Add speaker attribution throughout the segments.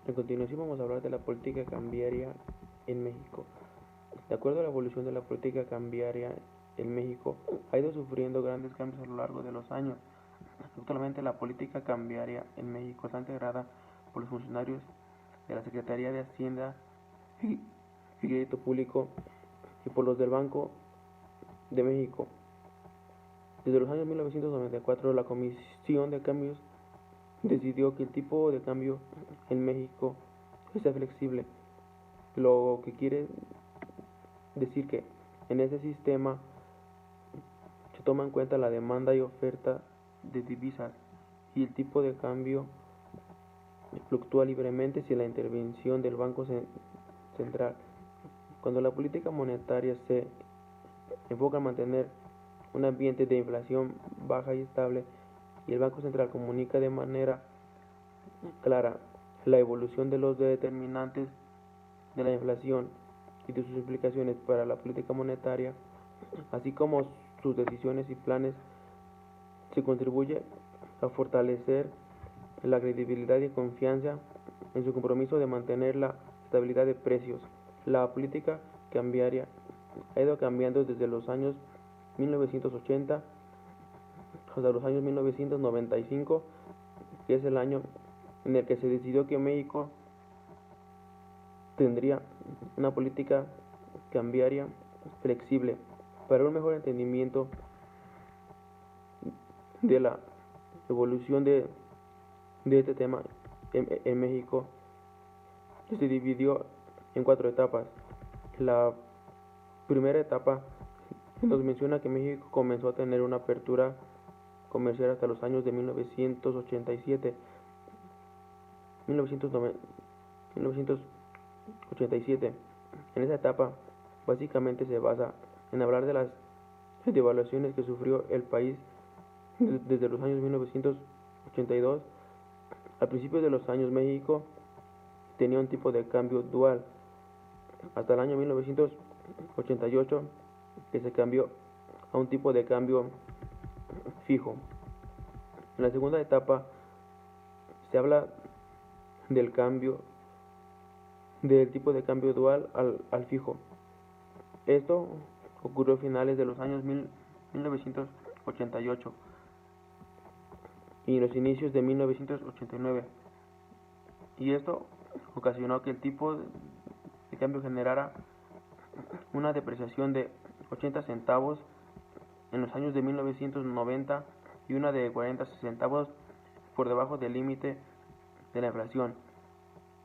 Speaker 1: A continuación vamos a hablar de la política cambiaria en México. De acuerdo a la evolución de la política cambiaria en México, ha ido sufriendo grandes cambios a lo largo de los años. Actualmente la política cambiaria en México está integrada por los funcionarios de la Secretaría de Hacienda y Crédito Público y por los del Banco de México. Desde los años 1994, la Comisión de Cambios decidió que el tipo de cambio en México sea flexible, lo que quiere decir que en ese sistema se toma en cuenta la demanda y oferta de divisas y el tipo de cambio fluctúa libremente sin la intervención del Banco Central. Cuando la política monetaria se enfoca en mantener un ambiente de inflación baja y estable y el Banco Central comunica de manera clara la evolución de los determinantes de la inflación y de sus implicaciones para la política monetaria, así como sus decisiones y planes, se contribuye a fortalecer la credibilidad y confianza en su compromiso de mantener la estabilidad de precios. La política cambiaria ha ido cambiando desde los años 1980 hasta los años 1995, que es el año en el que se decidió que México tendría una política cambiaria flexible. Para un mejor entendimiento de la evolución de este tema en México, se dividió en 4 etapas. La primera etapa nos menciona que México comenzó a tener una apertura comercial hasta los años de 1987. En esa etapa básicamente se basa en hablar de las devaluaciones que sufrió el país desde los años 1982. A principios de los años México tenía un tipo de cambio dual hasta el año 1988, que se cambió a un tipo de cambio fijo. En la segunda etapa se habla del cambio del tipo de cambio dual al fijo. Esto ocurrió a finales de los años 1988 y en los inicios de 1989, y esto ocasionó que el tipo de cambio generara una depreciación de 80 centavos en los años de 1990 y una de 40 centavos por debajo del límite de la inflación,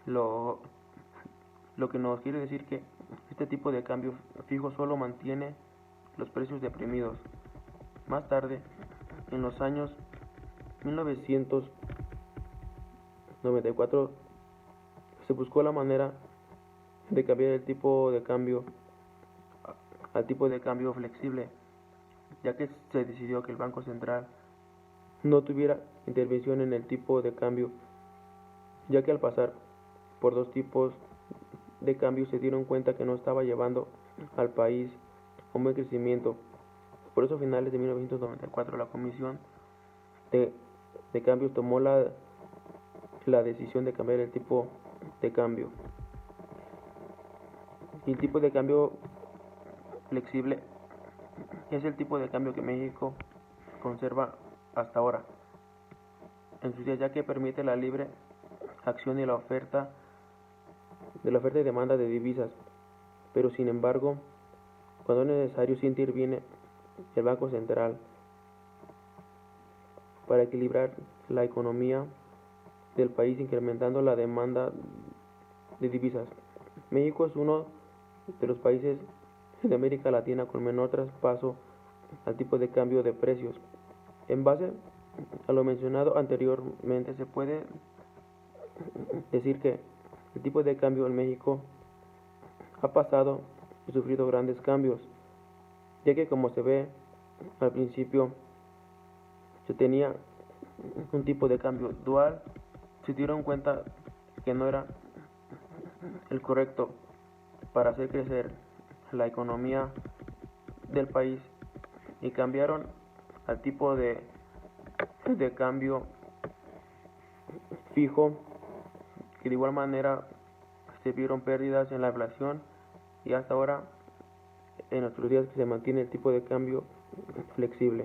Speaker 1: lo que nos quiere decir que este tipo de cambio fijo solo mantiene los precios deprimidos. Más tarde, en los años 1994, se buscó la manera de cambiar el tipo de cambio al tipo de cambio flexible, ya que se decidió que el Banco Central no tuviera intervención en el tipo de cambio, ya que al pasar por 2 tipos de cambio se dieron cuenta que no estaba llevando al país a un buen crecimiento. Por eso a finales de 1994 la Comisión de Cambios tomó la decisión de cambiar el tipo de cambio. Y el tipo de cambio flexible es el tipo de cambio que México conserva hasta ahora en sus días, ya que permite la libre acción y la oferta y demanda de divisas, pero sin embargo, cuando es necesario, sí interviene el Banco Central para equilibrar la economía del país, incrementando la demanda de divisas. México es uno de los países de América Latina con menor traspaso al tipo de cambio de precios. En base a lo mencionado anteriormente, se puede decir que el tipo de cambio en México ha pasado y sufrido grandes cambios, ya que, como se ve al principio, se tenía un tipo de cambio dual. Se dieron cuenta que no era el correcto para hacer crecer la economía del país y cambiaron al tipo de cambio fijo, que de igual manera se vieron pérdidas en la inflación y hasta ahora en nuestros días que se mantiene el tipo de cambio flexible.